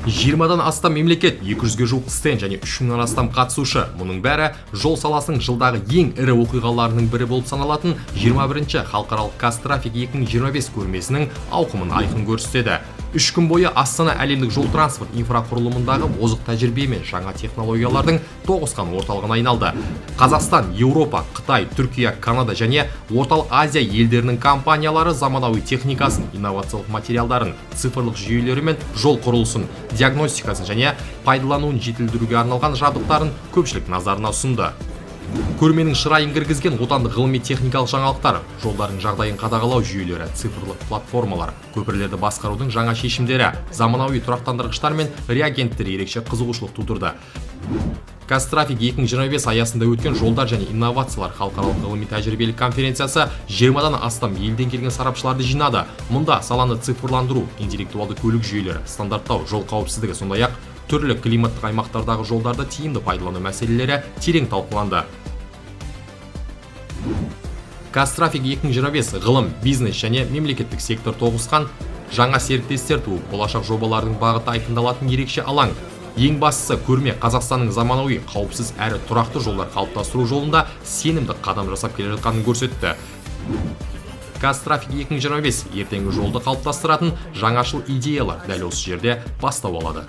20-дан астам мемлекет, 200-ге жуық стенд және 3000-нан астам қатысушы. Мұның бәрі жол саласының жылдағы ең ірі оқиғаларының бірі болып саналатын 21-ші халықаралық Қазтрафик 2025 көрмесінің ауқымын айқын көрсетеді. 3 күн бойы Астана әлемдік жол транспорт инфрақұрылымындағы озық тәжірибе мен жаңа технологиялардың тоғысқан орталығына айналды. Қазақстан, Еуропа, Қытай, Түркия, Канада және Орталық Азия елдерінің компаниялары заманауи техникасын, инновациялық материалдарын, цифрлық жүйелері мен жол құрылысын, диагностикасын және пайдалануын жетілдіруге арналған жабдықтарын көпшілік назарына ұсынды. Көрменің шырайын кіргізген отандық ғылыми техникалық жаңалықтар, жолдардың жағдайын қадағалау жүйелері, цифрлық платформалар, көпірлерді басқарудың жаңа шешімдері, заманауи тұрақтандырғыштар мен реагенттер ерекше қызығушылық тудырды. Қазтрафик 2025 аясында өткен жолдар және инновациялар халықаралық ғылыми тәжірибелік конференциясы 20-дан астам елден келген сарапшыларды жинады. Мұнда саланы цифрландыру, интеллектуалды көлік жүйелері, стандарттау, жол қауіпсіздігі, сондай-ақ түрлі климаттық аймақтардағы жолдарды тиімді пайдалану мәселелері терең талқыланды. Қазтрафик 2025 ғылым, бизнес және мемлекеттік сектор тоғысқан жаңа серіктестер туып, болашақ жобалардың бағыты айқындалатын ерекше алаң. Ең бастысы, көрме Қазақстанның заманауи, қауіпсіз әрі тұрақты жолдар қалыптастыру жолында сенімді қадам жасап келе жатқанын көрсетті. Қазтрафик 2025 ертеңгі жолды қалыптастыратын жаңашыл идеялар дәл осы жерде бастау алады.